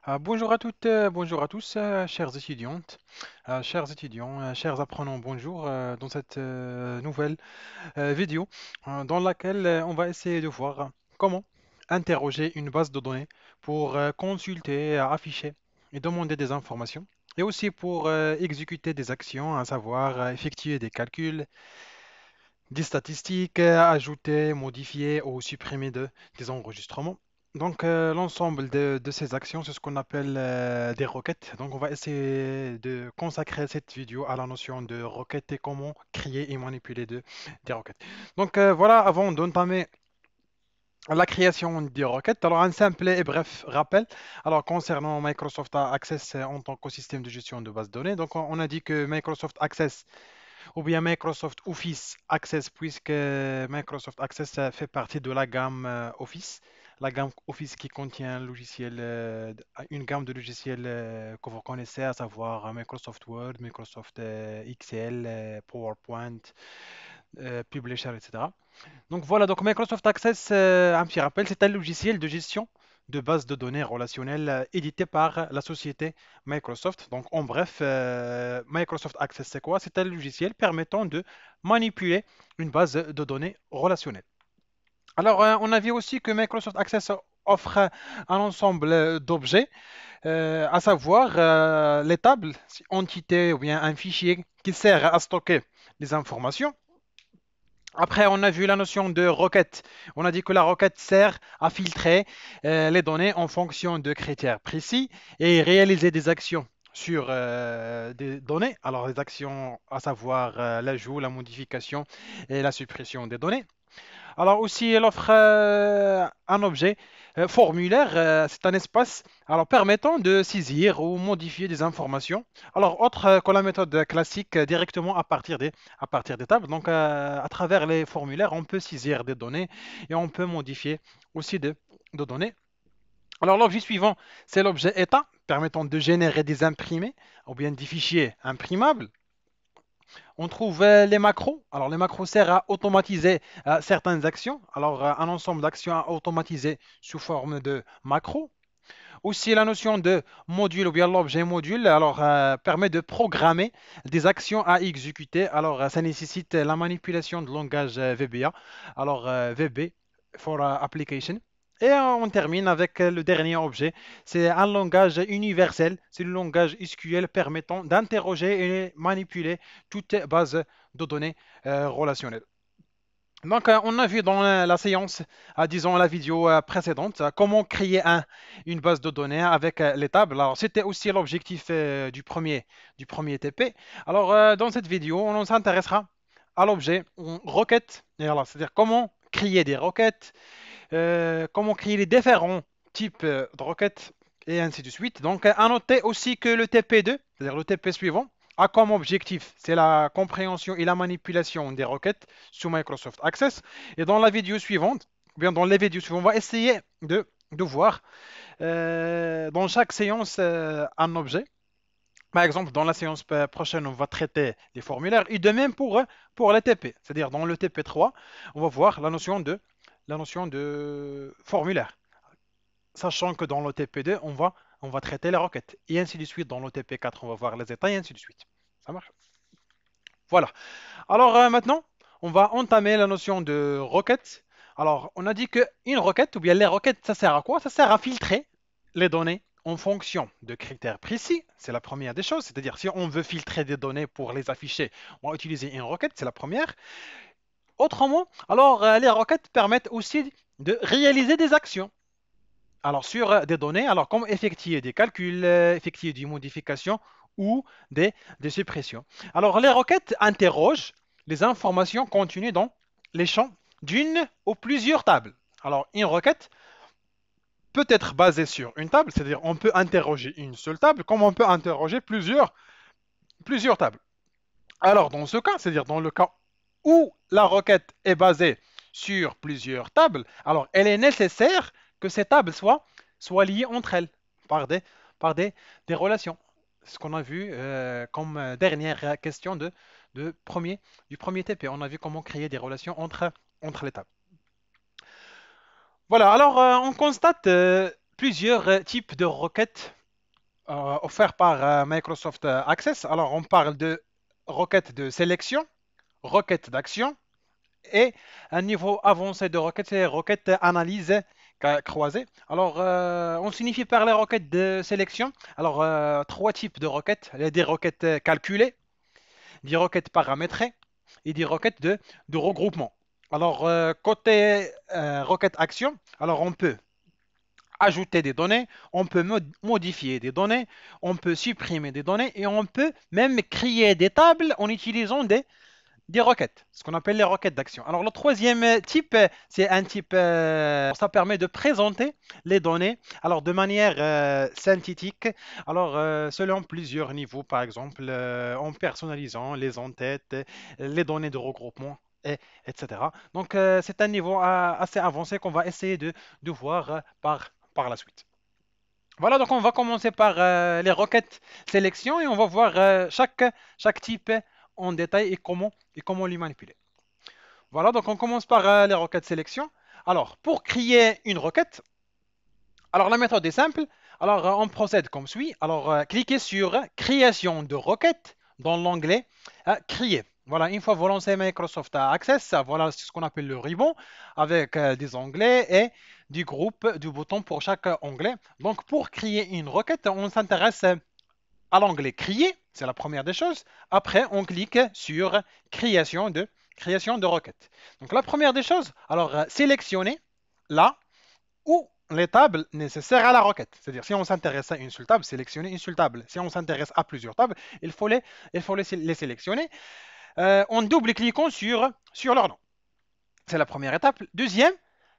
Bonjour à toutes, bonjour à tous, chères étudiantes, chers étudiants, chers apprenants, bonjour dans cette nouvelle vidéo dans laquelle on va essayer de voir comment interroger une base de données pour consulter, afficher et demander des informations et aussi pour exécuter des actions, à savoir effectuer des calculs, des statistiques, ajouter, modifier ou supprimer des enregistrements. Donc, l'ensemble de ces actions, c'est ce qu'on appelle des requêtes. Donc, on va essayer de consacrer cette vidéo à la notion de requête et comment créer et manipuler des requêtes. Donc, voilà, avant d'entamer la création des requêtes, alors un simple et bref rappel. Alors, concernant Microsoft Access en tant qu'écosystème de gestion de base de données, donc on a dit que Microsoft Access ou bien Microsoft Office Access, puisque Microsoft Access fait partie de la gamme Office. La gamme Office qui contient un logiciel, une gamme de logiciels que vous connaissez, à savoir Microsoft Word, Microsoft Excel, PowerPoint, Publisher, etc. Donc voilà, donc Microsoft Access, un petit rappel, c'est un logiciel de gestion de base de données relationnelles édité par la société Microsoft. Donc en bref, Microsoft Access, c'est quoi? C'est un logiciel permettant de manipuler une base de données relationnelle. Alors, on a vu aussi que Microsoft Access offre un ensemble d'objets, à savoir les tables, entités ou bien un fichier qui sert à stocker les informations. Après, on a vu la notion de requête. On a dit que la requête sert à filtrer les données en fonction de critères précis et réaliser des actions sur des données. Alors, les actions, à savoir l'ajout, la modification et la suppression des données. Alors aussi, elle offre un objet formulaire, c'est un espace alors permettant de saisir ou modifier des informations. Alors autre que la méthode classique directement à partir des tables. Donc à travers les formulaires, on peut saisir des données et on peut modifier aussi de données. Alors l'objet suivant, c'est l'objet état permettant de générer des imprimés ou bien des fichiers imprimables. On trouve les macros. Alors, les macros servent à automatiser certaines actions. Alors, un ensemble d'actions à automatiser sous forme de macros. Aussi, la notion de module ou bien l'objet module alors, permet de programmer des actions à exécuter. Alors, ça nécessite la manipulation de langage VBA. Alors, VB for application. Et on termine avec le dernier objet. C'est un langage universel. C'est le langage SQL permettant d'interroger et manipuler toute base de données relationnelle. Donc, on a vu dans la séance, disons la vidéo précédente, comment créer une base de données avec les tables. Alors, c'était aussi l'objectif du premier TP. Alors, dans cette vidéo, on s'intéressera à l'objet requête, et alors, c'est-à-dire comment créer des requêtes, comment créer les différents types de requêtes, et ainsi de suite. Donc, à noter aussi que le TP2, c'est-à-dire le TP suivant, a comme objectif, c'est la compréhension et la manipulation des requêtes sous Microsoft Access. Et dans la vidéo suivante, ou bien dans les vidéos suivantes, on va essayer de voir dans chaque séance un objet. Par exemple, dans la séance prochaine, on va traiter les formulaires. Et de même pour les TP. C'est-à-dire, dans le TP3, on va voir la notion de formulaire. Sachant que dans l'OTP2, on va traiter les requêtes. Et ainsi de suite, dans l'OTP4, on va voir les états et ainsi de suite. Ça marche? Voilà. Alors maintenant, on va entamer la notion de requête. Alors, on a dit qu'une requête, ou bien les requêtes, ça sert à quoi? Ça sert à filtrer les données en fonction de critères précis. C'est la première des choses. C'est-à-dire, si on veut filtrer des données pour les afficher, on va utiliser une requête, c'est la première. Autrement, alors les requêtes permettent aussi de réaliser des actions. Alors, sur des données, alors comme effectuer des calculs, effectuer des modifications ou des suppressions. Alors, les requêtes interrogent les informations contenues dans les champs d'une ou plusieurs tables. Alors, une requête peut être basée sur une table, c'est-à-dire on peut interroger une seule table, comme on peut interroger plusieurs tables. Alors, dans ce cas, c'est-à-dire dans le cas où la requête est basée sur plusieurs tables, alors elle est nécessaire que ces tables soient liées entre elles par par des relations. Ce qu'on a vu comme dernière question de du premier TP. On a vu comment créer des relations entre les tables. Voilà, alors on constate plusieurs types de requêtes offerts par Microsoft Access. Alors, on parle de requêtes de sélection, requêtes d'action et un niveau avancé de requêtes, c'est requêtes analyse croisée. Alors, on signifie par les requêtes de sélection. Alors, trois types de requêtes. Il y a des requêtes calculées, des requêtes paramétrées et des requêtes de regroupement. Alors, côté requête action, alors on peut ajouter des données, on peut modifier des données, on peut supprimer des données et on peut même créer des tables en utilisant des requêtes, ce qu'on appelle les requêtes d'action. Alors le troisième type, c'est un type, ça permet de présenter les données, alors de manière synthétique, alors selon plusieurs niveaux, par exemple, en personnalisant les en-têtes, les données de regroupement, etc. Donc c'est un niveau assez avancé qu'on va essayer de voir par la suite. Voilà, donc on va commencer par les requêtes sélection et on va voir chaque type en détail et comment les manipuler. Voilà, donc on commence par les requêtes sélection. Alors, pour créer une requête, alors la méthode est simple. Alors, on procède comme suit. Alors, cliquez sur création de requête dans l'onglet créer. Voilà, une fois vous lancez Microsoft Access, voilà ce qu'on appelle le ribbon avec des onglets et du groupe du bouton pour chaque onglet. Donc, pour créer une requête, on s'intéresse à l'onglet créer, c'est la première des choses. Après, on clique sur création de requête. Donc, la première des choses, alors sélectionnez là où les tables nécessaires à la requête. C'est-à-dire, si on s'intéresse à une seule table, sélectionnez une seule table. Si on s'intéresse à plusieurs tables, il faut les sélectionner en double-cliquant sur leur nom. C'est la première étape. Deuxième,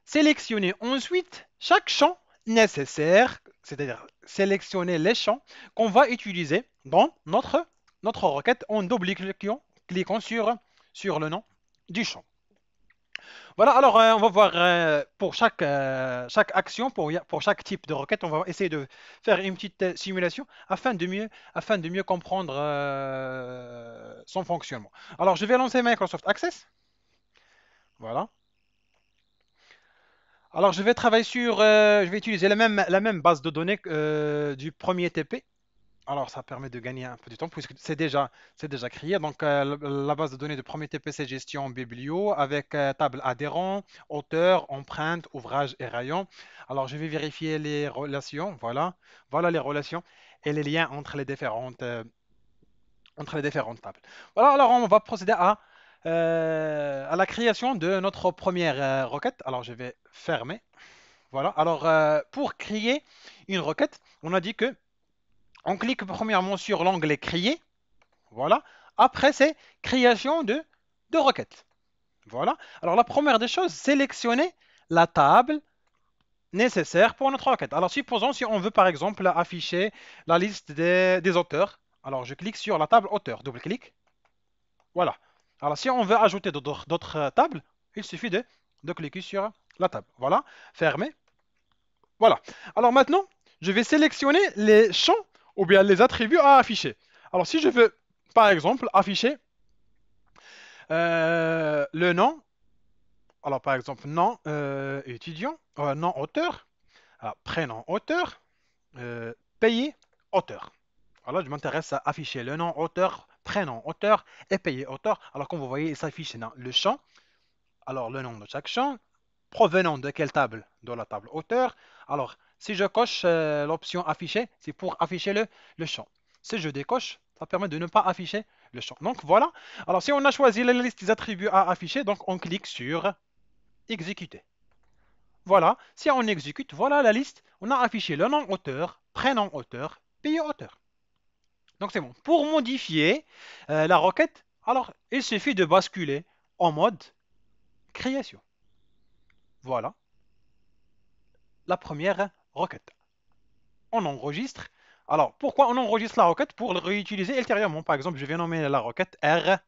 sélectionnez ensuite chaque champ nécessaire, c'est-à-dire sélectionner les champs qu'on va utiliser dans notre requête en double-cliquant sur le nom du champ. Voilà, alors on va voir pour chaque action, pour chaque type de requête, on va essayer de faire une petite simulation afin de mieux comprendre son fonctionnement. Alors, je vais lancer Microsoft Access. Voilà. Alors, je vais utiliser la même base de données du premier TP. Alors, ça permet de gagner un peu de temps puisque c'est déjà créé. Donc, la base de données de premier TP, c'est gestion biblio avec table adhérent, auteur, empreinte, ouvrage et rayon. Alors, je vais vérifier les relations. Voilà, voilà les relations et les liens entre les différentes tables. Voilà, alors on va procéder à la création de notre première requête. Alors, je vais fermer. Voilà, alors pour créer une requête, on a dit que on clique premièrement sur l'onglet créer. Voilà. Après, c'est création de requête. Voilà. Alors, la première des choses, sélectionner la table nécessaire pour notre requête. Alors, supposons si on veut par exemple afficher la liste des auteurs. Alors, je clique sur la table auteur, double-clic. Voilà. Alors, si on veut ajouter d'autres tables, il suffit de cliquer sur la table. Voilà. Fermer. Voilà. Alors maintenant, je vais sélectionner les champs ou bien les attributs à afficher. Alors si je veux, par exemple, afficher le nom, alors par exemple, nom étudiant, nom auteur, alors, prénom auteur, payer auteur. Voilà, je m'intéresse à afficher le nom auteur, prénom auteur et payer auteur. Alors comme vous voyez, il s'affiche dans le champ. Alors le nom de chaque champ, provenant de quelle table? De la table auteur. Alors, si je coche l'option afficher, c'est pour afficher le champ. Si je décoche, ça permet de ne pas afficher le champ. Donc voilà. Alors, si on a choisi la liste des attributs à afficher, donc on clique sur exécuter. Voilà. Si on exécute, voilà la liste. On a affiché le nom auteur, prénom auteur, pays auteur. Donc c'est bon. Pour modifier la requête, alors il suffit de basculer en mode création. Voilà la première requête. On enregistre. Alors, pourquoi on enregistre la requête? Pour le réutiliser ultérieurement. Par exemple, je vais nommer la requête R1,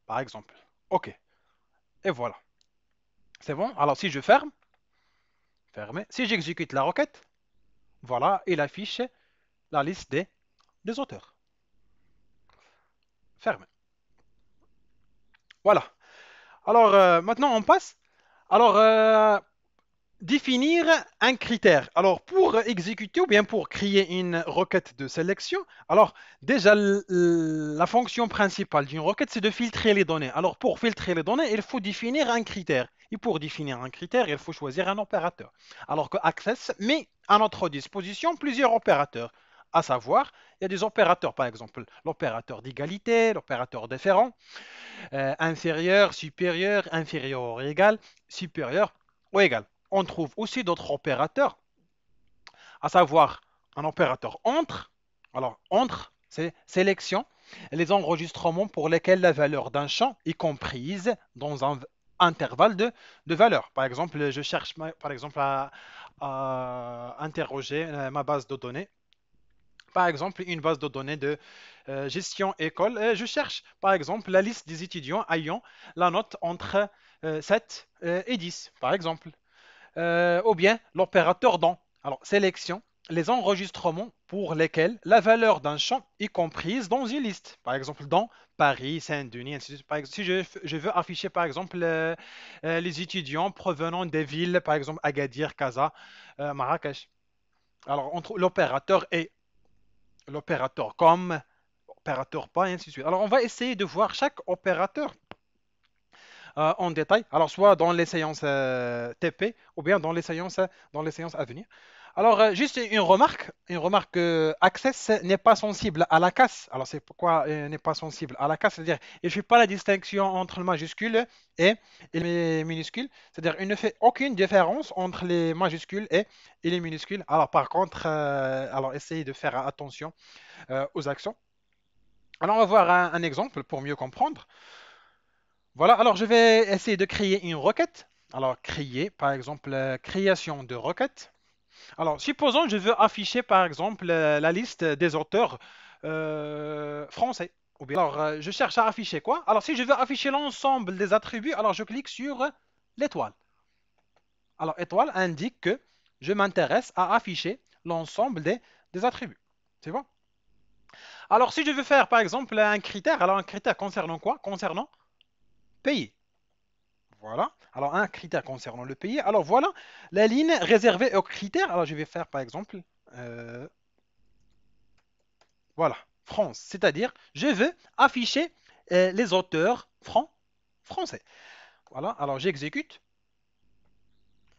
par exemple. OK. Et voilà. C'est bon. Alors, si je ferme. Si j'exécute la requête, voilà, il affiche la liste des auteurs. Ferme. Voilà. Alors, maintenant, on passe. Alors, définir un critère. Alors, pour exécuter ou bien pour créer une requête de sélection, alors déjà, la fonction principale d'une requête, c'est de filtrer les données. Alors, pour filtrer les données, il faut définir un critère. Et pour définir un critère, il faut choisir un opérateur. Alors que Access met à notre disposition plusieurs opérateurs. À savoir, il y a des opérateurs, par exemple, l'opérateur d'égalité, l'opérateur différent, inférieur, supérieur, inférieur ou égal, supérieur ou égal. On trouve aussi d'autres opérateurs, à savoir un opérateur entre. Alors, entre, c'est sélection, les enregistrements pour lesquels la valeur d'un champ est comprise dans un intervalle de valeurs. Par exemple, je cherche par exemple à interroger ma base de données. Par exemple, une base de données de gestion école. Je cherche, par exemple, la liste des étudiants ayant la note entre 7 et 10, par exemple. Ou bien l'opérateur dans. Alors, sélection, les enregistrements pour lesquels la valeur d'un champ est comprise dans une liste. Par exemple, dans Paris, Saint-Denis, ainsi de suite. Par exemple, si je veux afficher, par exemple, les étudiants provenant des villes, par exemple, Agadir, Casa, Marrakech. Alors, entre l'opérateur et l'opérateur comme, opérateur pas, et ainsi de suite. Alors, on va essayer de voir chaque opérateur en détail. Alors, soit dans les séances TP ou bien dans les séances à venir. Alors, juste une remarque que Access n'est pas sensible à la casse. Alors, c'est pourquoi il n'est pas sensible à la casse, c'est-à-dire il ne fait pas la distinction entre le majuscule et les minuscules, c'est-à-dire il ne fait aucune différence entre les majuscules et les minuscules. Alors, par contre, alors essayez de faire attention aux actions. Alors, on va voir un exemple pour mieux comprendre. Voilà, alors je vais essayer de créer une requête. Alors, créer, par exemple, création de requête. Alors, supposons je veux afficher, par exemple, la liste des auteurs français. Ou bien, alors, je cherche à afficher quoi? Alors, si je veux afficher l'ensemble des attributs, alors je clique sur l'étoile. Alors, étoile indique que je m'intéresse à afficher l'ensemble des attributs. C'est bon? Alors, si je veux faire, par exemple, un critère, alors un critère concernant quoi? Concernant pays. Voilà. Alors, un critère concernant le pays. Alors, voilà la ligne réservée aux critères. Alors, je vais faire par exemple, euh, voilà, France. C'est-à-dire, je veux afficher les auteurs français. Voilà. Alors, j'exécute.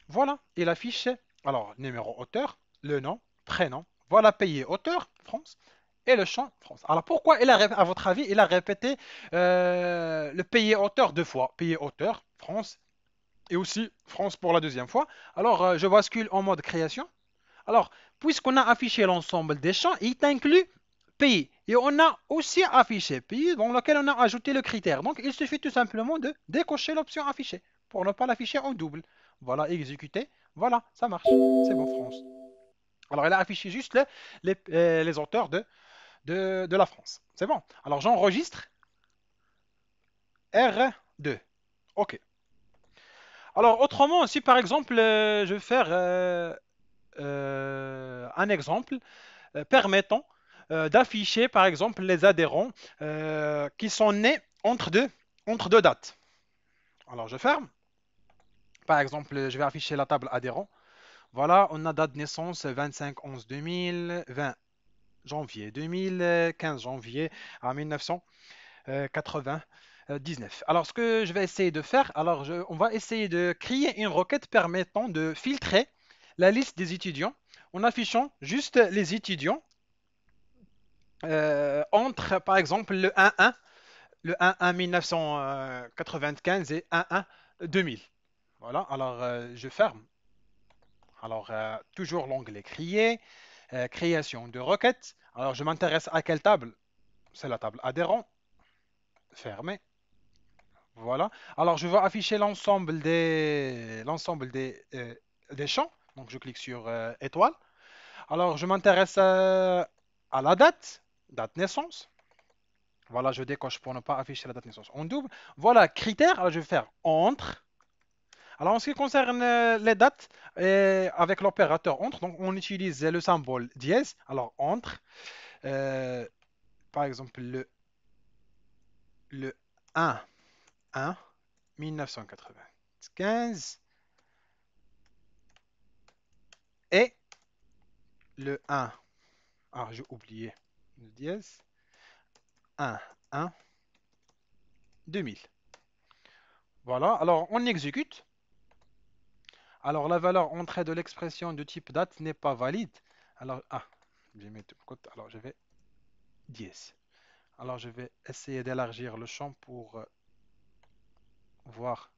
Voilà. Il affiche, alors, numéro auteur, le nom, prénom. Voilà, pays auteur, France. Et le champ, France. Alors, pourquoi à votre avis, il a répété le pays auteur deux fois? Pays auteur, France, et aussi France pour la deuxième fois. Alors, je bascule en mode création. Alors, puisqu'on a affiché l'ensemble des champs, il inclut pays. Et on a aussi affiché pays dans lequel on a ajouté le critère. Donc, il suffit tout simplement de décocher l'option afficher pour ne pas l'afficher en double. Voilà, exécuter. Voilà, ça marche. C'est bon, France. Alors, elle a affiché juste les auteurs de la France. C'est bon. Alors, j'enregistre R2. OK. Alors, autrement, si par exemple, je veux faire un exemple permettant d'afficher, par exemple, les adhérents qui sont nés entre deux dates. Alors, je ferme. Par exemple, je vais afficher la table adhérents. Voilà, on a date de naissance 25/11/2000, 20 janvier 2000, 15 janvier à 1999. Alors, ce que je vais essayer de faire, alors on va essayer de créer une requête permettant de filtrer la liste des étudiants en affichant juste les étudiants entre, par exemple, le 1-1 1995 et 1-1 2000. Voilà, alors je ferme. Alors, toujours l'onglet Créer, création de requête. Alors, je m'intéresse à quelle table? C'est la table adhérent. Fermé. Voilà. Alors, je vais afficher l'ensemble des champs. Donc, je clique sur étoile. Alors, je m'intéresse à la date, date naissance. Voilà, je décoche pour ne pas afficher la date de naissance en double. Voilà, critères. Alors, je vais faire entre. Alors, en ce qui concerne les dates, avec l'opérateur entre, donc on utilise le symbole dièse. Alors, entre, euh, par exemple, le 1, 1, 1995. et le 1. Ah, j'ai oublié le dièse. 1, 1, 2000. Voilà, alors on exécute. Alors la valeur entrée de l'expression de type date n'est pas valide. Alors, je vais alors je vais dièse. Alors je vais essayer d'élargir le champ pour voir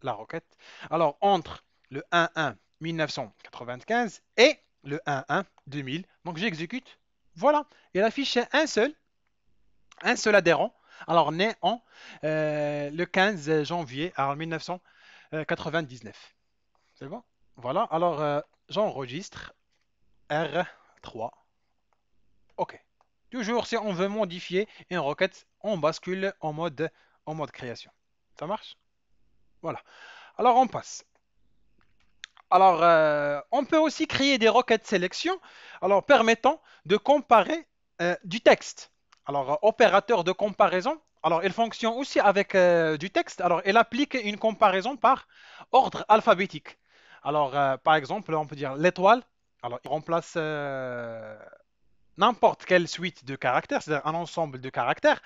la requête. Alors entre le 1-1 1995 et le 1-1 2000, donc j'exécute. Voilà, il affiche un seul adhérent. Alors né en le 15 janvier 1999. C'est bon? Voilà, alors j'enregistre R3. OK. Toujours, si on veut modifier une requête, on bascule en mode création. Ça marche? Voilà. Alors, on passe. Alors, on peut aussi créer des requêtes sélection, alors permettant de comparer du texte. Alors, opérateur de comparaison. Alors, il fonctionne aussi avec du texte. Alors, il applique une comparaison par ordre alphabétique. Alors, par exemple, on peut dire l'étoile. Alors, il remplace n'importe quelle suite de caractères, c'est-à-dire un ensemble de caractères.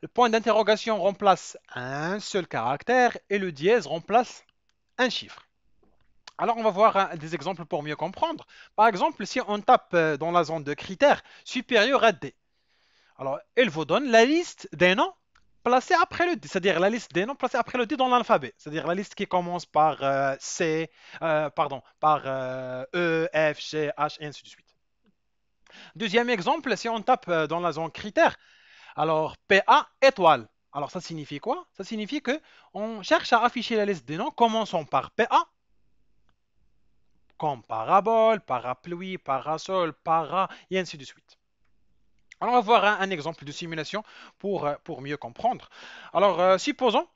Le point d'interrogation remplace un seul caractère et le dièse remplace un chiffre. Alors, on va voir des exemples pour mieux comprendre. Par exemple, si on tape dans la zone de critères supérieur à D, alors elle vous donne la liste des noms placés après le D, c'est-à-dire la liste des noms placés après le D dans l'alphabet, c'est-à-dire la liste qui commence par C, par E, F, G, H, et ainsi de suite. Deuxième exemple, si on tape dans la zone critères, alors PA étoile. Alors ça signifie quoi? Ça signifie que on cherche à afficher la liste des noms commençant par PA, comme parabole, parapluie, parasol, para, et ainsi de suite. Alors on va voir un exemple de simulation pour mieux comprendre. Alors supposons,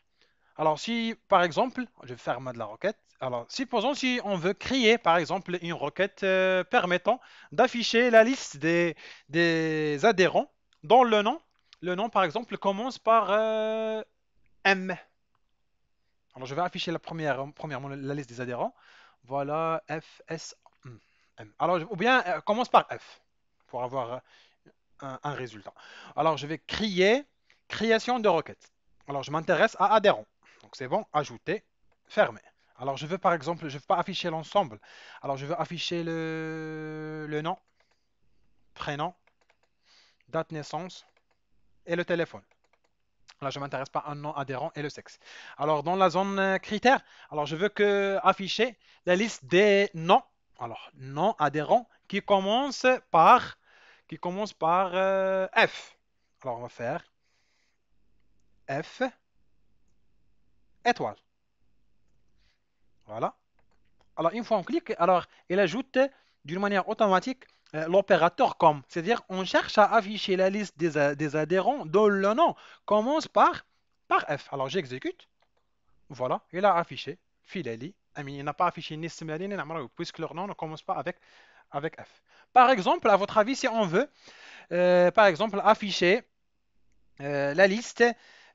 alors si par exemple, je vais faire de la requête. Alors supposons si on veut créer par exemple une requête permettant d'afficher la liste des adhérents dont le nom. Le nom par exemple commence par M. Alors je vais afficher premièrement la liste des adhérents. Voilà F, S, M. Alors ou bien commence par F pour avoir un résultat. Alors, je vais créer création de requête. Alors, je m'intéresse à adhérent. Donc, c'est bon, ajouter, fermer. Alors, je veux par exemple, je ne veux pas afficher l'ensemble. Alors, je veux afficher le nom, prénom, date naissance et le téléphone. Là, je ne m'intéresse pas à un nom adhérent et le sexe. Alors, dans la zone critères, alors je veux que afficher la liste des noms. Alors, noms adhérents qui commence par F. Alors, on va faire F étoile. Voilà. Alors, une fois on clique, alors il ajoute d'une manière automatique l'opérateur comme. C'est-à-dire, on cherche à afficher la liste des adhérents dont le nom commence par F. Alors, j'exécute. Voilà, il a affiché. Filali. Il n'a pas affiché ni Simali ni Namraoui, puisque leur nom ne commence pas avec F. Par exemple, à votre avis, si on veut, par exemple, afficher la liste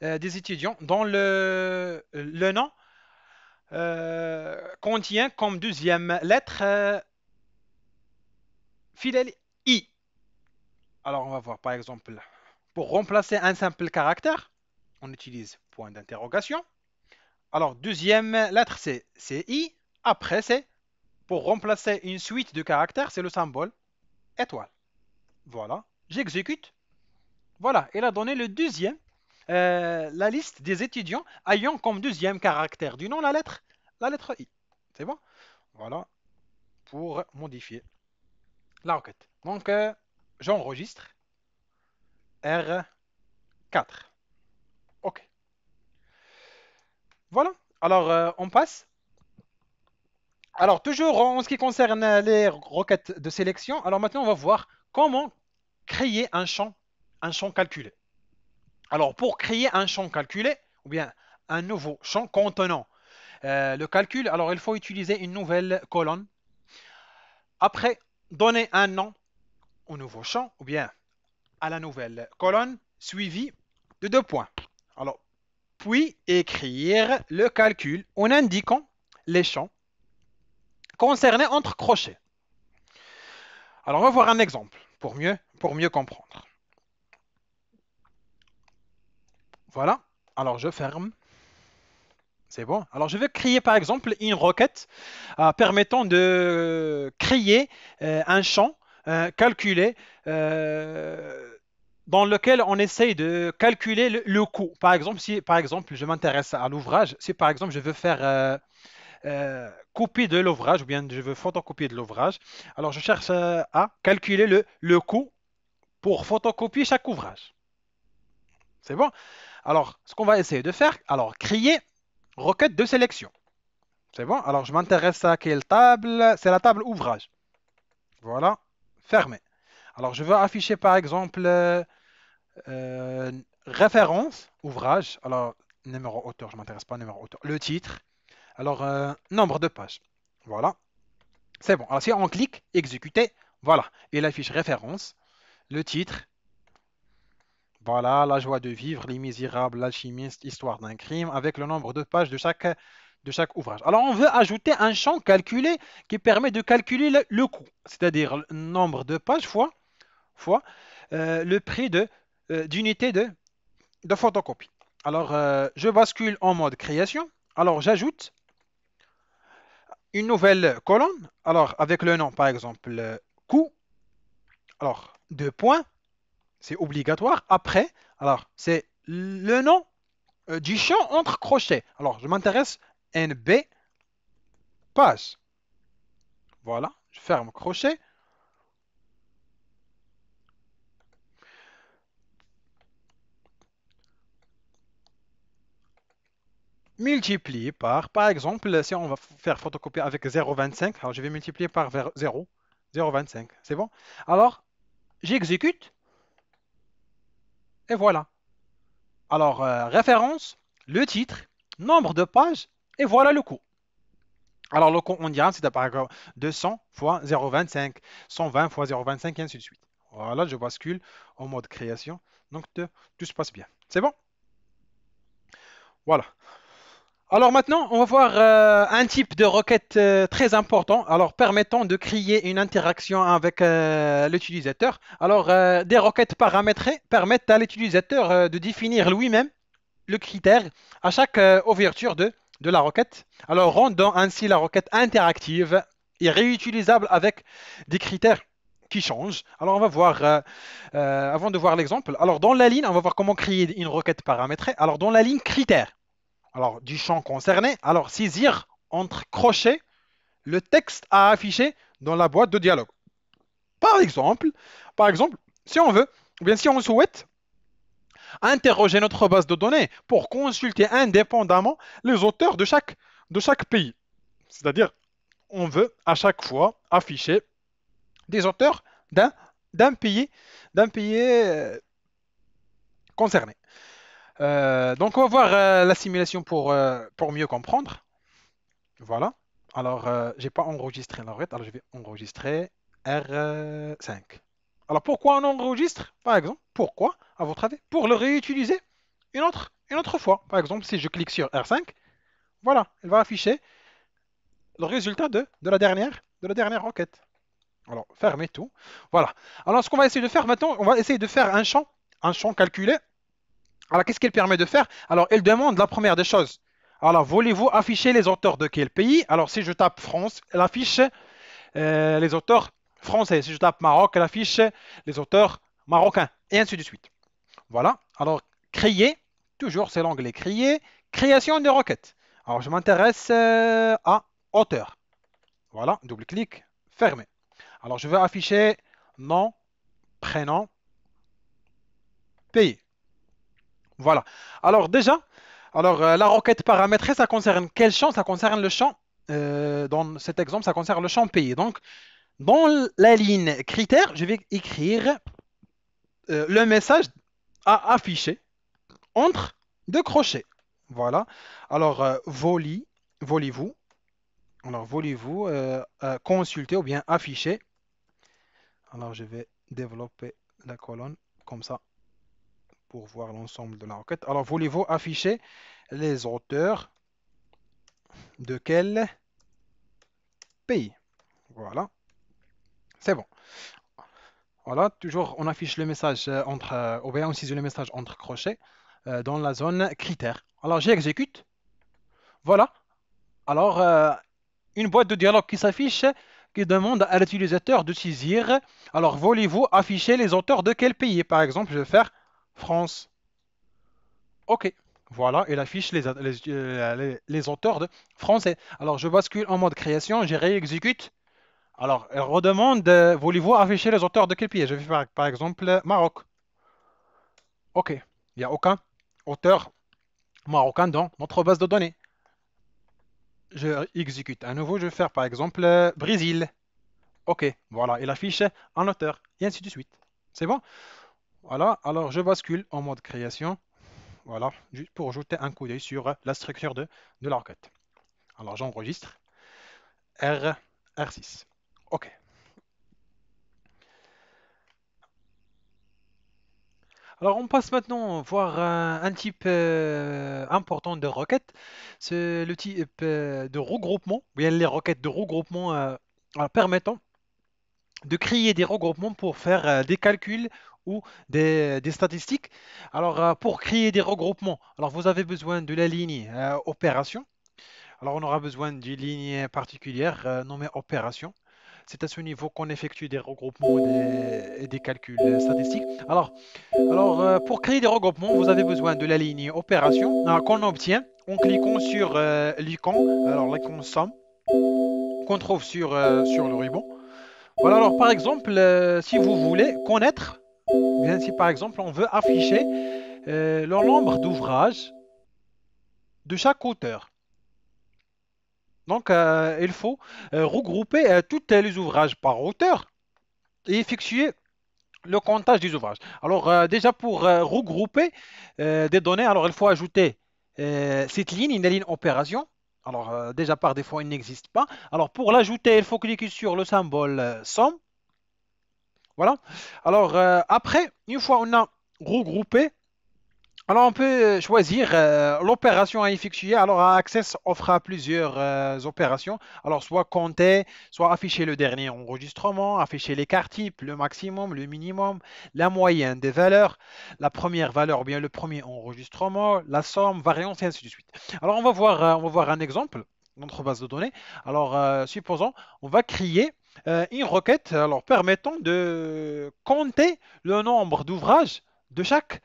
des étudiants dont le nom contient comme deuxième lettre fidèle I. Alors, on va voir par exemple, pour remplacer un simple caractère, on utilise point d'interrogation. Alors, deuxième lettre, c'est I. Après, c'est pour remplacer une suite de caractères, c'est le symbole étoile. Voilà, j'exécute. Voilà, il a donné le deuxième, la liste des étudiants ayant comme deuxième caractère du nom la lettre I. C'est bon? Voilà, pour modifier la requête. Donc, j'enregistre R4. OK. Voilà. Alors, on passe. Alors, toujours en ce qui concerne les requêtes de sélection, alors maintenant, on va voir comment créer un champ calculé. Alors, pour créer un champ calculé, ou bien un nouveau champ contenant le calcul, alors il faut utiliser une nouvelle colonne. Après, donner un nom au nouveau champ, ou bien à la nouvelle colonne, suivi de deux points. Alors, puis écrire le calcul en indiquant les champs concernés entre crochets. Alors, on va voir un exemple pour mieux comprendre. Voilà. Alors, je ferme. C'est bon. Alors, je vais créer par exemple une requête permettant de créer un champ calculé dans lequel on essaye de calculer le coût. Par exemple, si par exemple je m'intéresse à l'ouvrage, si par exemple je veux faire copie de l'ouvrage ou bien je veux photocopier de l'ouvrage, alors je cherche à calculer le coût pour photocopier chaque ouvrage. C'est bon? Alors, ce qu'on va essayer de faire, alors créer requête de sélection. C'est bon? Alors, je m'intéresse à quelle table? C'est la table ouvrage. Voilà, fermé. Alors, je veux afficher par exemple euh, référence, ouvrage. Alors, numéro auteur, je ne m'intéresse pas au numéro auteur. Le titre. Alors, nombre de pages. Voilà, c'est bon. Alors, si on clique, exécuter, voilà. Il affiche référence, le titre. Voilà, la joie de vivre, les misérables, l'alchimiste, histoire d'un crime, avec le nombre de pages de chaque ouvrage. Alors, on veut ajouter un champ calculé qui permet de calculer le coût, c'est-à-dire le nombre de pages fois le prix d'unité de photocopie. Alors, je bascule en mode création. Alors, j'ajoute une nouvelle colonne. Alors, avec le nom, par exemple, coût. Alors, deux points, c'est obligatoire. Après, alors, c'est le nom du champ entre crochets. Alors, je m'intéresse NB page. Voilà, je ferme crochet. Multiplié par exemple, si on va faire photocopier avec 0,25, alors je vais multiplier par 0, 0,25. C'est bon? Alors, j'exécute et voilà. Alors, référence, le titre, nombre de pages et voilà le coût. Alors, le coût mondial, c'est par exemple 200 fois 0,25, 120 fois 0,25 et ainsi de suite. Voilà, je bascule en mode création. Donc, tout se passe bien. C'est bon? Voilà. Alors maintenant, on va voir un type de requête très important, alors permettant de créer une interaction avec l'utilisateur. Alors, des requêtes paramétrées permettent à l'utilisateur de définir lui-même le critère à chaque ouverture de la requête, alors rendant ainsi la requête interactive et réutilisable avec des critères qui changent. Alors, on va voir, avant de voir l'exemple, alors dans la ligne, on va voir comment créer une requête paramétrée. Alors, dans la ligne critères, alors, du champ concerné, alors saisir entre crochets le texte à afficher dans la boîte de dialogue. Par exemple, par exemple, si on veut, ou bien si on souhaite interroger notre base de données pour consulter indépendamment les auteurs de chaque pays. C'est-à-dire, on veut à chaque fois afficher des auteurs d'un d'un pays, d'un pays concerné. Donc, on va voir la simulation pour mieux comprendre. Voilà. Alors, j'ai pas enregistré la alors je vais enregistrer R5. Alors, pourquoi on enregistre, par exemple? Pourquoi, à votre avis? Pour le réutiliser une autre fois. Par exemple, si je clique sur R5, voilà, elle va afficher le résultat de la dernière requête. Alors, fermez tout. Voilà. Alors, ce qu'on va essayer de faire maintenant, on va essayer de faire un champ calculé. Alors, qu'est-ce qu'elle permet de faire? Alors, elle demande la première des choses. Alors, voulez-vous afficher les auteurs de quel pays? Alors, si je tape France, elle affiche les auteurs français. Si je tape Maroc, elle affiche les auteurs marocains. Et ainsi de suite. Voilà. Alors, créer, toujours c'est l'onglet créer, création de requête. Alors, je m'intéresse à auteur. Voilà, double-clic, fermé. Alors, je vais afficher nom, prénom, pays. Voilà. Alors, déjà, alors, la requête paramétrée, ça concerne quel champ? Ça concerne le champ, dans cet exemple, ça concerne le champ pays. Donc, dans la ligne critères, je vais écrire le message à afficher entre deux crochets. Voilà. Alors, voulez-vous, alors, voulez-vous consulter ou bien afficher. Alors, je vais développer la colonne comme ça pour voir l'ensemble de la requête. Alors, voulez-vous afficher les auteurs de quel pays? Voilà, c'est bon. Voilà, toujours on affiche le message ou bien on ciseille le message entre crochets dans la zone critères. Alors j'exécute. Voilà. Alors une boîte de dialogue qui s'affiche qui demande à l'utilisateur de saisir. Alors voulez-vous afficher les auteurs de quel pays? Par exemple, je vais faire France. OK. Voilà, il affiche les auteurs de français. Alors je bascule en mode création, je réexécute. Alors, elle redemande, voulez-vous afficher les auteurs de quel pays? Je vais faire par exemple Maroc. OK. Il n'y a aucun auteur marocain dans notre base de données. Je exécute à nouveau, je vais faire par exemple Brésil. OK. Voilà, il affiche un auteur, et ainsi de suite. C'est bon? Voilà, alors je bascule en mode création. Voilà, juste pour jeter un coup d'œil sur la structure de la requête. Alors j'enregistre R, R6. OK. Alors, on passe maintenant voir un type important de requête. C'est le type de regroupement, ou bien les requêtes de regroupement permettant de créer des regroupements pour faire des calculs ou des statistiques. Alors, pour créer des regroupements, alors vous avez besoin de la ligne opération. Alors, on aura besoin d'une ligne particulière nommée opération. C'est à ce niveau qu'on effectue des regroupements et des calculs statistiques. Alors, pour créer des regroupements, vous avez besoin de la ligne opération qu'on obtient en cliquant sur l'icône, alors l'icône somme, qu'on trouve sur le ruban. Voilà, alors par exemple, si vous voulez connaître, bien si par exemple on veut afficher le nombre d'ouvrages de chaque auteur. Donc, il faut regrouper tous les ouvrages par auteur et effectuer le comptage des ouvrages. Alors, déjà pour regrouper des données, alors il faut ajouter cette ligne, une ligne opération. Alors, déjà par défaut, il n'existe pas. Alors, pour l'ajouter, il faut cliquer sur le symbole somme. Voilà. Alors, après, une fois on a regroupé, alors on peut choisir l'opération à effectuer. Alors Access offre à plusieurs opérations. Alors soit compter, soit afficher le dernier enregistrement, afficher l'écart type, le maximum, le minimum, la moyenne des valeurs, la première valeur ou bien le premier enregistrement, la somme, variance et ainsi de suite. Alors on va voir un exemple dans notre base de données. Alors supposons on va créer une requête alors permettant de compter le nombre d'ouvrages de chaque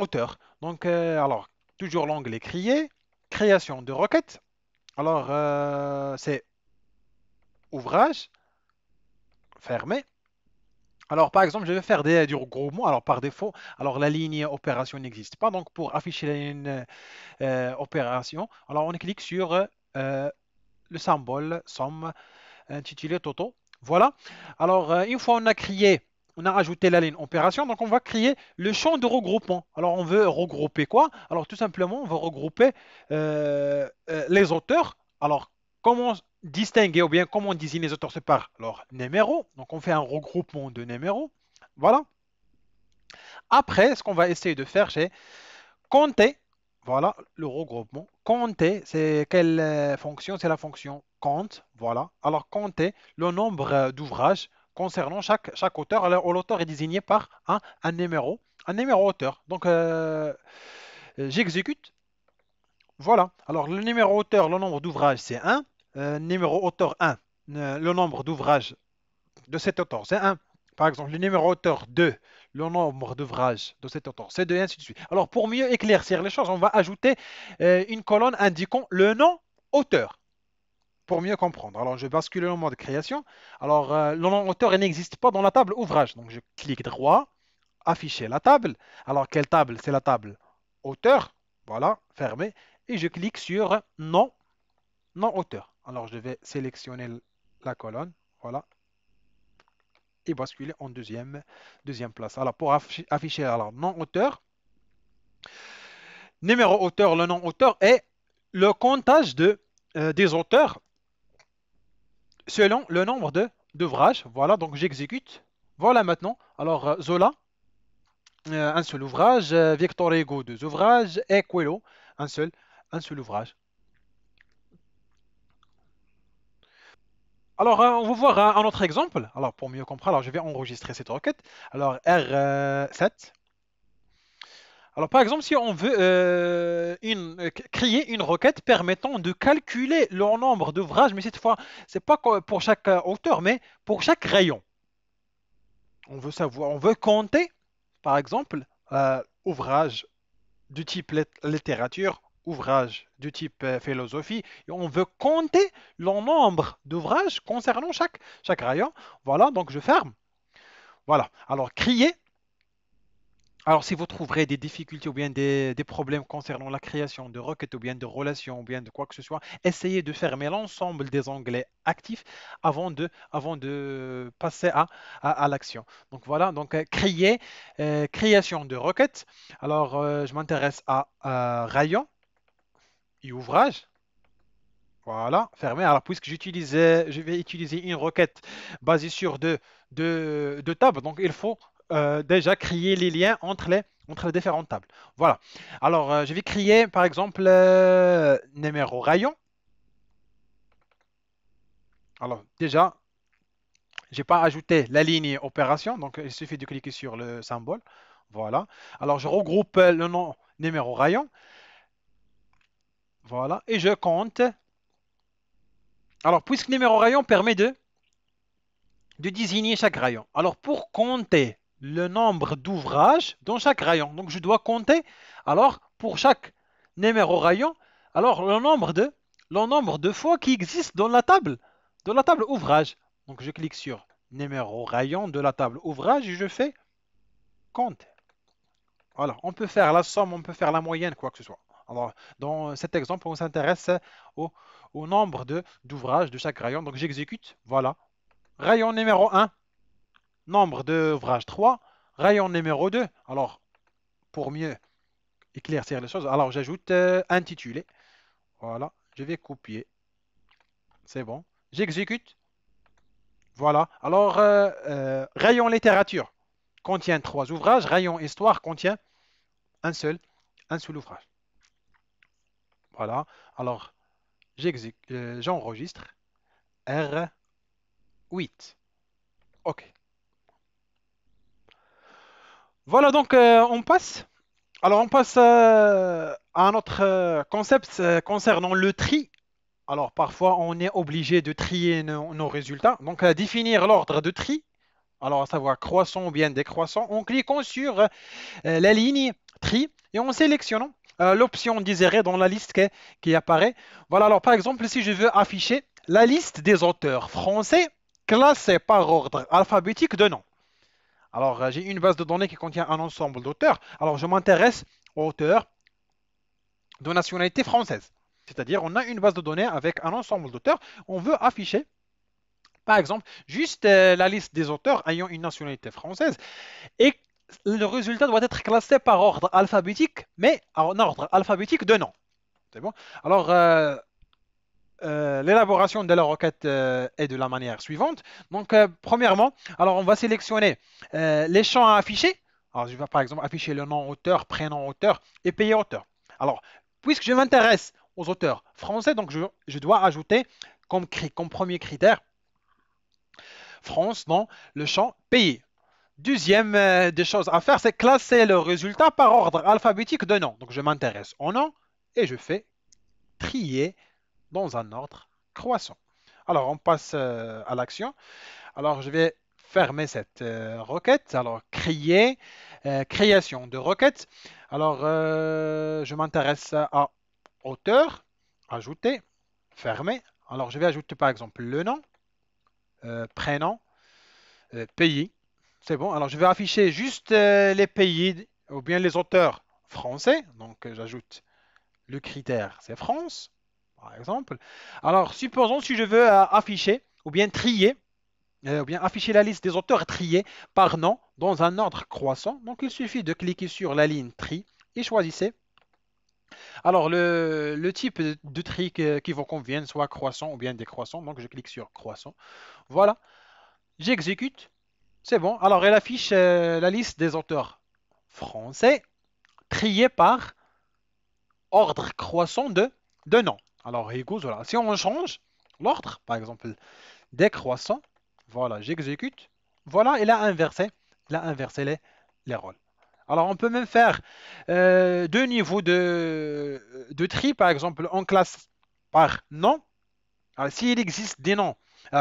auteur. Donc, alors, toujours l'onglet créer, création de requête. Alors, c'est ouvrage, fermé. Alors, par exemple, je vais faire du regroupement. Alors, par défaut, alors la ligne opération n'existe pas. Donc, pour afficher la ligne opération, alors on clique sur le symbole somme intitulé Toto. Voilà. Alors, une fois on a créé, on a ajouté la ligne opération, donc on va créer le champ de regroupement. Alors, on veut regrouper quoi? Alors, tout simplement, on va regrouper les auteurs. Alors, comment distinguer ou bien comment désigner les auteurs? C'est par leur numéro. Donc, on fait un regroupement de numéros. Voilà. Après, ce qu'on va essayer de faire, c'est compter. Voilà, le regroupement. Compter, c'est quelle fonction? C'est la fonction compte. Voilà. Alors, compter le nombre d'ouvrages concernant chaque auteur. Alors, l'auteur est désigné par un numéro auteur. Donc, j'exécute. Voilà. Alors, le numéro auteur, le nombre d'ouvrages, c'est un. Numéro auteur un, le nombre d'ouvrages de cet auteur, c'est un. Par exemple, le numéro auteur 2, le nombre d'ouvrages de cet auteur, c'est 2, et ainsi de suite. Alors, pour mieux éclaircir les choses, on va ajouter une colonne indiquant le nom auteur, pour mieux comprendre. Alors, je bascule en mode création. Alors, le nom auteur, il n'existe pas dans la table ouvrage. Donc, je clique droit, afficher la table. Alors, quelle table? C'est la table auteur. Voilà, fermé. Et je clique sur nom, nom auteur. Alors, je vais sélectionner la colonne. Voilà, et basculer en deuxième place. Alors, pour afficher alors, nom auteur, numéro auteur, le nom auteur et le comptage des auteurs selon le nombre d'ouvrages. Voilà, donc j'exécute. Voilà maintenant. Alors, Zola, un seul ouvrage. Victor Hugo, deux ouvrages. Et Coelho, un seul ouvrage. Alors, on va voir un autre exemple. Alors, pour mieux comprendre, alors, je vais enregistrer cette requête. Alors, R7. Alors, par exemple, si on veut créer une requête permettant de calculer le nombre d'ouvrages, mais cette fois, c'est pas pour chaque auteur, mais pour chaque rayon. On veut savoir, on veut compter, par exemple, ouvrage du type littérature, ouvrage du type philosophie, et on veut compter le nombre d'ouvrages concernant chaque rayon. Voilà, donc je ferme. Voilà. Alors, crier. Alors, si vous trouverez des difficultés ou bien des problèmes concernant la création de requêtes ou bien de relations ou bien de quoi que ce soit, essayez de fermer l'ensemble des onglets actifs avant de passer à l'action. Donc voilà, donc créer, création de requêtes. Alors, je m'intéresse à rayon et ouvrage. Voilà, fermé. Alors, puisque je vais utiliser une requête basée sur deux tables, donc il faut déjà créer les liens entre les différentes tables. Voilà. Alors, je vais créer, par exemple, numéro rayon. Alors, déjà, j'ai pas ajouté la ligne opération, donc il suffit de cliquer sur le symbole. Voilà. Alors, je regroupe le nom numéro rayon. Voilà. Et je compte. Alors, puisque numéro rayon permet de désigner chaque rayon. Alors, pour compter le nombre d'ouvrages dans chaque rayon, donc je dois compter, alors, pour chaque numéro rayon, alors le nombre de fois qui existe dans la table ouvrage. Donc, je clique sur numéro rayon de la table ouvrage et je fais compter. Voilà, on peut faire la somme, on peut faire la moyenne, quoi que ce soit. Alors, dans cet exemple, on s'intéresse au, au nombre d'ouvrages de chaque rayon. Donc, j'exécute. Voilà. Rayon numéro 1. Nombre d'ouvrages 3, rayon numéro 2. Alors, pour mieux éclaircir les choses, alors j'ajoute intitulé. Voilà, je vais copier. C'est bon. J'exécute. Voilà. Alors, rayon littérature contient 3 ouvrages. Rayon histoire contient un seul, un seul ouvrage. Voilà. Alors, j'enregistre R8. OK. Voilà, donc on passe. Alors, on passe à un autre concept concernant le tri. Alors, parfois, on est obligé de trier nos résultats. Donc, définir l'ordre de tri, alors à savoir croissant ou bien décroissant, en cliquant sur la ligne tri et en sélectionnant l'option désirée dans la liste qui apparaît. Voilà, alors par exemple, si je veux afficher la liste des auteurs français classés par ordre alphabétique de nom. Alors, j'ai une base de données qui contient un ensemble d'auteurs. Alors, je m'intéresse aux auteurs de nationalité française. C'est-à-dire, on a une base de données avec un ensemble d'auteurs. On veut afficher, par exemple, juste la liste des auteurs ayant une nationalité française. Et le résultat doit être classé par ordre alphabétique, mais en ordre alphabétique de nom. C'est bon? Alors, l'élaboration de la requête est de la manière suivante. Donc, premièrement, alors on va sélectionner les champs à afficher. Alors, je vais par exemple afficher le nom auteur, prénom auteur et pays auteur. Alors, puisque je m'intéresse aux auteurs français, donc je dois ajouter comme premier critère France dans le champ pays. Deuxième des choses à faire, c'est classer le résultat par ordre alphabétique de nom. Donc, je m'intéresse au nom et je fais trier dans un ordre croissant. Alors, on passe à l'action. Alors, je vais fermer cette requête. Alors, création de requête. Alors, je m'intéresse à auteur, ajouter, fermer. Alors, je vais ajouter par exemple le nom, prénom, pays. C'est bon. Alors, je vais afficher juste les pays ou bien les auteurs français. Donc, j'ajoute le critère, c'est France, par exemple. Alors, supposons si je veux afficher ou bien trier, ou bien afficher la liste des auteurs triés par nom dans un ordre croissant. Donc, il suffit de cliquer sur la ligne tri et choisissez. Alors, le type de tri qui vous convienne, soit croissant ou bien décroissant. Donc, je clique sur croissant. Voilà, j'exécute. C'est bon. Alors, elle affiche la liste des auteurs français triés par ordre croissant de nom. Alors, écoute, voilà. Si on change l'ordre, par exemple, décroissant. Voilà, j'exécute. Voilà, il a inversé les rôles. Alors, on peut même faire deux niveaux de tri, par exemple, en classe par nom. Alors, s'il existe des noms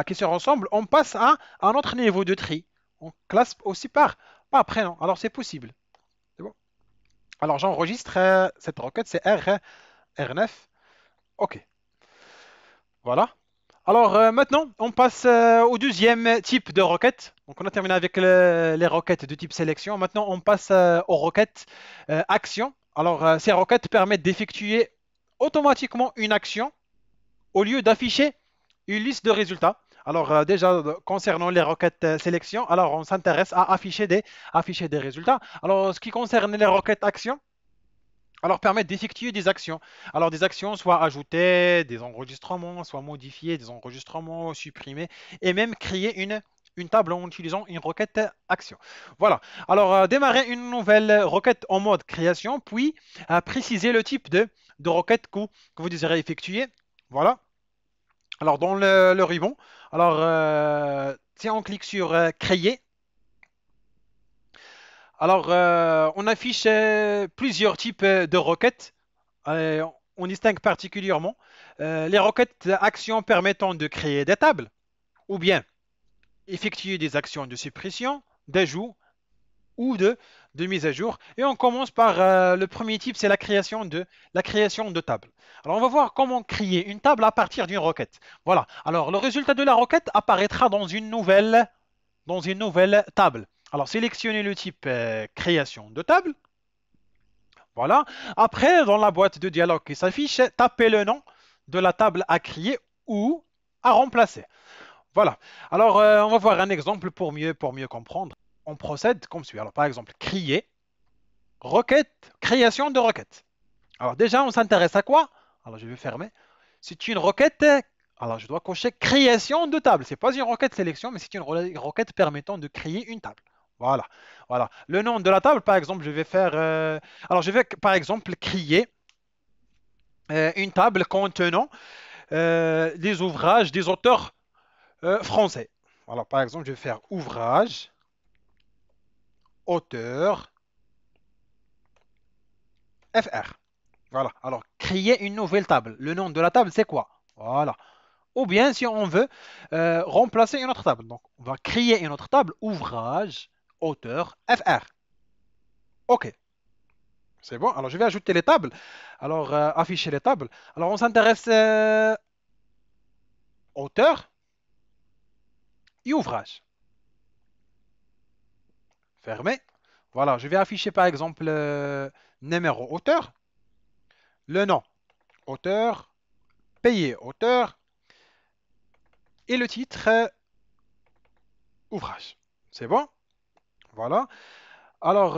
qui se ressemblent, on passe à un autre niveau de tri. On classe aussi par prénom. Alors, c'est possible. C'est bon. Alors, j'enregistre cette requête, c'est R9. OK. Voilà. Alors maintenant, on passe au deuxième type de requête. Donc on a terminé avec les requêtes de type sélection. Maintenant, on passe aux requêtes action. Alors ces requêtes permettent d'effectuer automatiquement une action au lieu d'afficher une liste de résultats. Alors déjà, concernant les requêtes sélection, alors on s'intéresse à afficher des résultats. Alors ce qui concerne les requêtes action, alors permettre d'effectuer des actions. Alors des actions soit ajouter des enregistrements, soit modifier des enregistrements, supprimer et même créer une table en utilisant une requête action. Voilà. Alors démarrer une nouvelle requête en mode création, puis préciser le type de requête que vous désirez effectuer. Voilà. Alors dans le ribbon, alors si on clique sur créer, alors on affiche plusieurs types de requêtes. On distingue particulièrement les requêtes actions permettant de créer des tables ou bien effectuer des actions de suppression, d'ajout ou de mise à jour. Et on commence par le premier type, c'est la création de table. Alors on va voir comment créer une table à partir d'une requête. Voilà. Alors le résultat de la requête apparaîtra dans une nouvelle table. Alors sélectionnez le type création de table. Voilà. Après, dans la boîte de dialogue qui s'affiche, tapez le nom de la table à créer ou à remplacer. Voilà. Alors, on va voir un exemple pour mieux comprendre. On procède comme suit. Alors, par exemple, créer, requête, création de requête. Alors, déjà, on s'intéresse à quoi? Alors, je vais fermer. C'est une requête. Alors, je dois cocher création de table. Ce n'est pas une requête sélection, mais c'est une requête permettant de créer une table. Voilà. Voilà. Le nom de la table, par exemple, je vais faire. Alors, je vais, par exemple, créer une table contenant des ouvrages des auteurs français. Alors, par exemple, je vais faire ouvrage, auteur, FR. Voilà. Alors, créer une nouvelle table. Le nom de la table, c'est quoi? Voilà. Ou bien, si on veut remplacer une autre table. Donc, on va créer une autre table, ouvrage, auteur, FR. OK. C'est bon. Alors, je vais ajouter les tables. Alors, afficher les tables. Alors, on s'intéresse auteur et ouvrage. Fermé. Voilà. Je vais afficher, par exemple, numéro auteur, le nom auteur, payé auteur et le titre ouvrage. C'est bon? Voilà. Alors,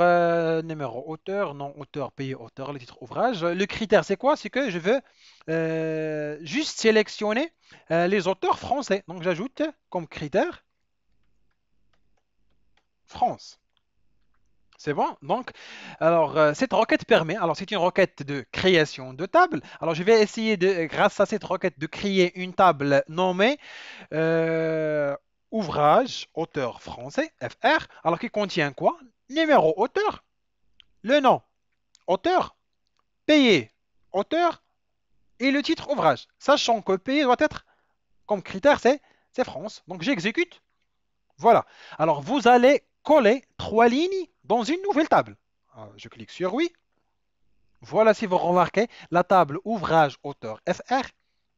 numéro auteur, nom auteur, payé auteur, le titre ouvrage. Le critère, c'est quoi? C'est que je veux juste sélectionner les auteurs français. Donc, j'ajoute comme critère France. C'est bon? Donc, alors, cette requête permet, alors c'est une requête de création de table. Alors, je vais essayer grâce à cette requête, de créer une table nommée euh, ouvrage, auteur français, FR, alors qui contient quoi? Numéro auteur, le nom, auteur, payé, auteur et le titre ouvrage. Sachant que payé doit être comme critère, c'est France. Donc, j'exécute. Voilà. Alors, vous allez coller trois lignes dans une nouvelle table. Je clique sur oui. Voilà, si vous remarquez, la table ouvrage auteur FR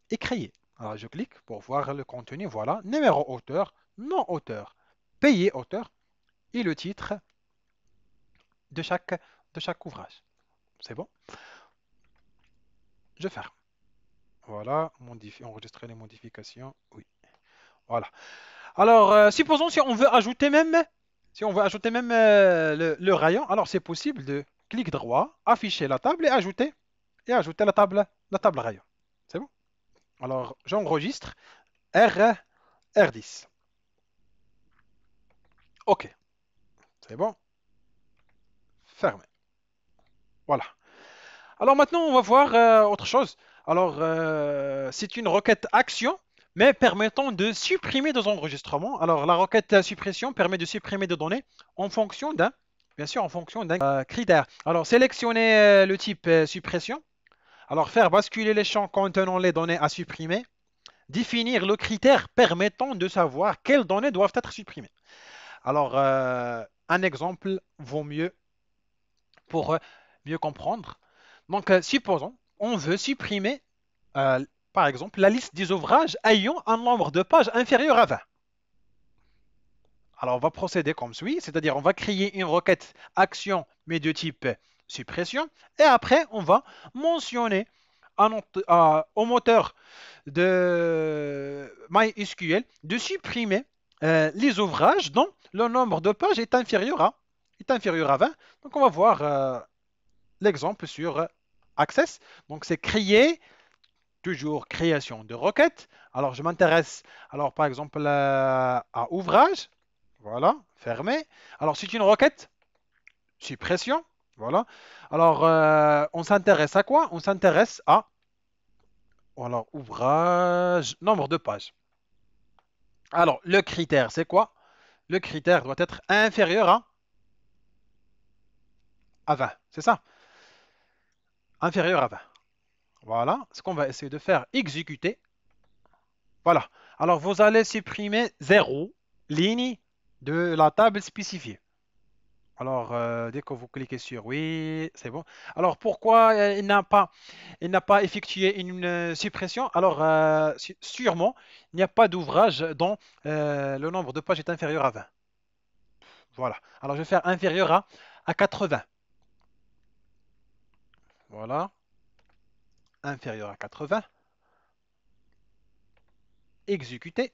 est créée. Alors, je clique pour voir le contenu. Voilà, numéro auteur, nom auteur, payé auteur et le titre de chaque ouvrage. C'est bon? Je ferme. Voilà, enregistrer les modifications. Oui. Voilà. Alors, supposons si on veut ajouter même le rayon, alors c'est possible de clic droit, afficher la table et ajouter la table rayon. C'est bon? Alors, j'enregistre R10. OK. C'est bon? Fermé. Voilà. Alors maintenant, on va voir autre chose. Alors, c'est une requête action, mais permettant de supprimer des enregistrements. Alors, la requête suppression permet de supprimer des données en fonction d'un, bien sûr, en fonction d'un critère. Alors, sélectionner le type suppression. Alors, faire basculer les champs contenant les données à supprimer. Définir le critère permettant de savoir quelles données doivent être supprimées. Alors, un exemple vaut mieux pour mieux comprendre. Donc, supposons, on veut supprimer, euh, par exemple, la liste des ouvrages ayant un nombre de pages inférieur à 20. Alors, on va procéder comme suit, c'est-à-dire on va créer une requête action, mais de type suppression, et après, on va mentionner au moteur de MySQL de supprimer les ouvrages dont le nombre de pages est inférieur à 20. Donc, on va voir l'exemple sur Access. Donc, c'est créer, toujours création de requête. Alors, je m'intéresse, alors par exemple, à ouvrage. Voilà, fermé. Alors, c'est une requête, suppression. Voilà. Alors, on s'intéresse à quoi? On s'intéresse à, alors, ouvrage, nombre de pages. Alors, le critère, c'est quoi? Le critère doit être inférieur à 20. C'est ça? Inférieur à 20. Voilà. Ce qu'on va essayer de faire, exécuter. Voilà. Alors, vous allez supprimer 0 ligne de la table spécifiée. Alors, dès que vous cliquez sur oui, c'est bon. Alors, pourquoi il n'a pas effectué une suppression? Alors, sûrement, il n'y a pas d'ouvrage dont le nombre de pages est inférieur à 20. Voilà. Alors, je vais faire inférieur à 80. Voilà. Inférieur à 80. Exécuter.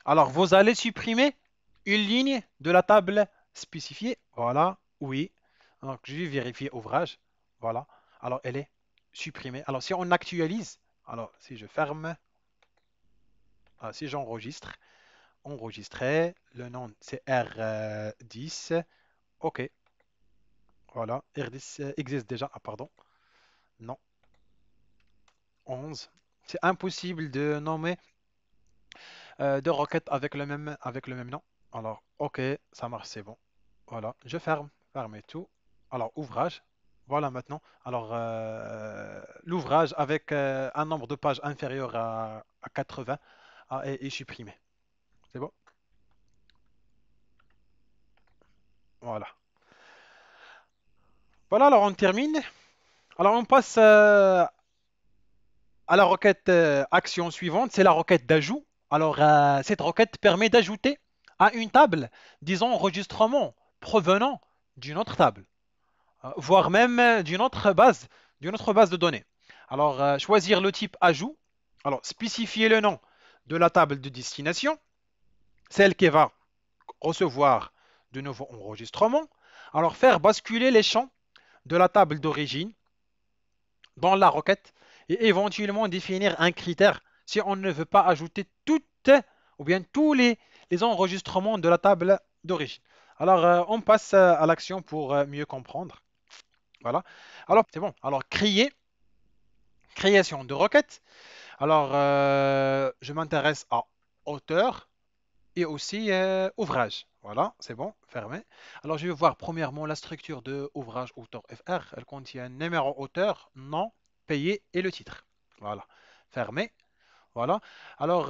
Alors, vous allez supprimer une ligne de la table spécifiée. Voilà, oui. Donc, je vais vérifier ouvrage. Voilà. Alors, elle est supprimée. Alors, si on actualise, alors si je ferme, si j'enregistre, enregistrer, le nom c'est R10. OK. Voilà. R10 existe déjà. Ah, pardon. Non. 11. C'est impossible de nommer deux requêtes avec le même nom. Alors, OK, ça marche, c'est bon. Voilà, je ferme tout. Alors, ouvrage. Voilà maintenant. Alors, l'ouvrage avec un nombre de pages inférieur à 80 est supprimé. C'est bon? Voilà. Voilà, alors on termine. Alors, on passe à la requête action suivante, c'est la requête d'ajout. Alors, cette requête permet d'ajouter à une table des enregistrements provenant d'une autre table, voire même d'une autre base de données. Alors, choisir le type ajout. Alors, spécifier le nom de la table de destination, celle qui va recevoir de nouveaux enregistrements. Alors, faire basculer les champs de la table d'origine dans la requête et éventuellement définir un critère si on ne veut pas ajouter toutes ou bien tous les enregistrements de la table d'origine. Alors, on passe à l'action pour mieux comprendre. Voilà. Alors, c'est bon. Alors, création de requête. Alors, je m'intéresse à auteur et aussi ouvrage. Voilà, c'est bon, fermé. Alors, je vais voir premièrement la structure de ouvrage auteur FR. Elle contient numéro auteur, nom, payé et le titre. Voilà, fermé. Voilà. Alors,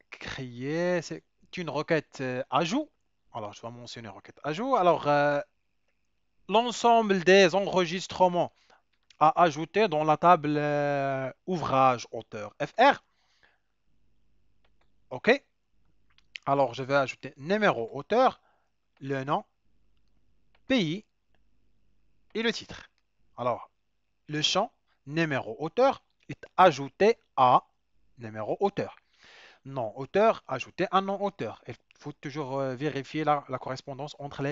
créer, c'est une requête ajout. Alors, je vais mentionner requête ajout. Alors, l'ensemble des enregistrements à ajouter dans la table ouvrage auteur FR. OK. Alors, je vais ajouter numéro auteur, le nom, pays et le titre. Alors, le champ numéro auteur est ajouté à numéro auteur. Nom auteur, ajouter un nom auteur. Il faut toujours vérifier la correspondance entre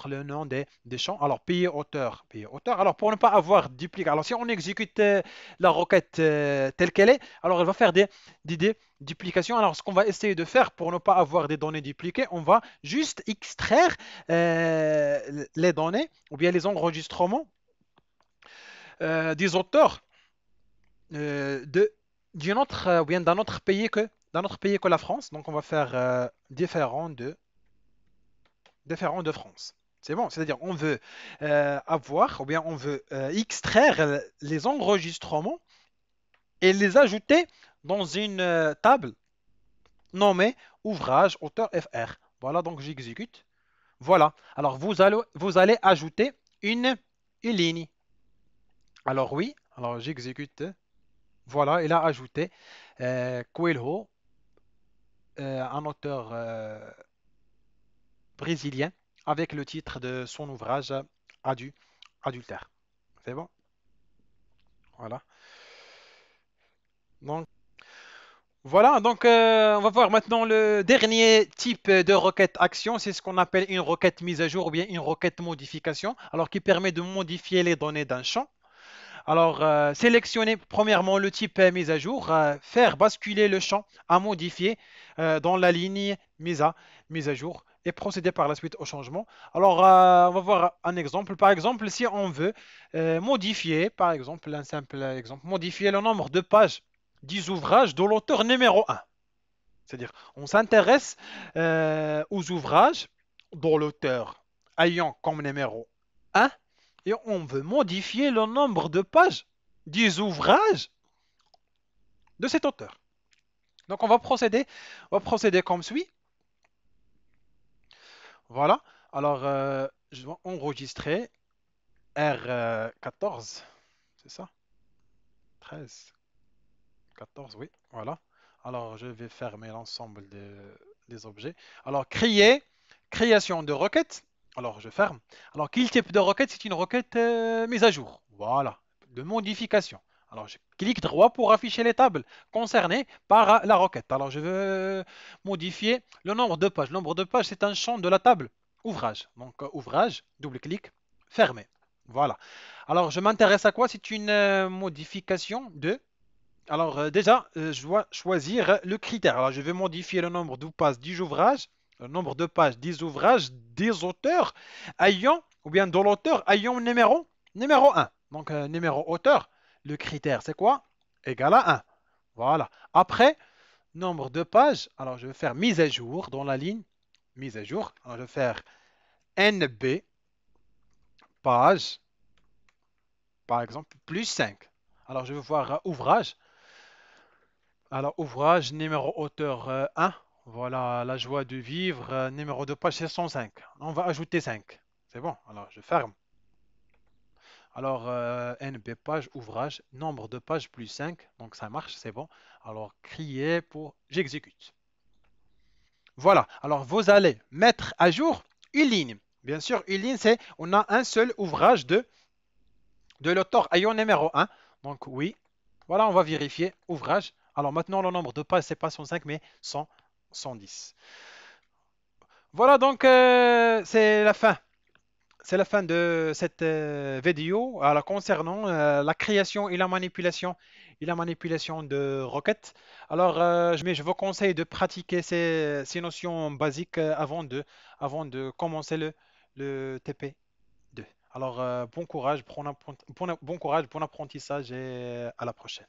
le nom des champs. Alors, payer auteur, payer auteur. Alors, pour ne pas avoir duplicate, alors si on exécute la requête telle qu'elle est, alors elle va faire des duplications. Alors, ce qu'on va essayer de faire pour ne pas avoir des données dupliquées, on va juste extraire les données ou bien les enregistrements des auteurs de d'une autre, ou bien d'un autre pays que la France. Donc, on va faire différent de France. C'est bon, c'est-à-dire on veut avoir, ou bien on veut extraire les enregistrements et les ajouter dans une table nommée ouvrage auteur FR. Voilà, donc j'exécute. Voilà. Alors vous allez ajouter une, une ligne. Alors oui, alors j'exécute. Voilà, il a ajouté Coelho, un auteur brésilien, avec le titre de son ouvrage Adu, Adultère. C'est bon? Voilà. Donc, voilà, donc on va voir maintenant le dernier type de requête action, c'est ce qu'on appelle une requête mise à jour ou bien une requête modification, alors qui permet de modifier les données d'un champ. Alors, sélectionner premièrement le type mise à jour, faire basculer le champ à modifier dans la ligne mise à jour et procéder par la suite au changement. Alors, on va voir un exemple. Par exemple, si on veut modifier, par exemple, un simple exemple, modifier le nombre de pages 10 ouvrages de l'auteur numéro un. C'est-à-dire, on s'intéresse aux ouvrages dont l'auteur ayant comme numéro un et on veut modifier le nombre de pages des ouvrages de cet auteur. Donc on va procéder comme suit. Voilà. Alors, je vais enregistrer R14, c'est ça? 13, 14, oui, voilà. Alors, je vais fermer l'ensemble des objets. Alors, création de requête. Alors, je ferme. Alors, quel type de requête? C'est une requête mise à jour. Voilà, de modification. Alors, je clique droit pour afficher les tables concernées par la requête. Alors, je veux modifier le nombre de pages. Le nombre de pages, c'est un champ de la table ouvrage. Donc, ouvrage, double-clic, fermé. Voilà. Alors, je m'intéresse à quoi? C'est une modification de alors déjà, je dois choisir le critère. Alors je vais modifier le nombre de pages des ouvrages, le nombre de pages des ouvrages des auteurs ayant, ou bien de l'auteur ayant numéro un. Donc numéro auteur, le critère c'est quoi? Égal à un. Voilà. Après, nombre de pages, alors je vais faire mise à jour dans la ligne, mise à jour. Alors je vais faire NB, page, par exemple, plus 5. Alors je vais voir ouvrage. Alors, ouvrage, numéro auteur 1. Voilà, la joie de vivre. Numéro de page, c'est 105. On va ajouter 5. C'est bon. Alors, je ferme. Alors, NB page, ouvrage, nombre de pages plus 5. Donc, ça marche, c'est bon. Alors, crier pour j'exécute. Voilà. Alors, vous allez mettre à jour une ligne. Bien sûr, une ligne, c'est on a un seul ouvrage de l'auteur ayant numéro 1. Donc, oui. Voilà, on va vérifier. Ouvrage. Alors, maintenant, le nombre de pages, c'est pas 105, mais 100, 110. Voilà donc c'est la fin. C'est la fin de cette vidéo alors, concernant la création et la manipulation de requêtes. Alors, mais je vous conseille de pratiquer ces notions basiques avant de commencer le TP2. Alors, bon courage, bon courage, bon apprentissage et à la prochaine.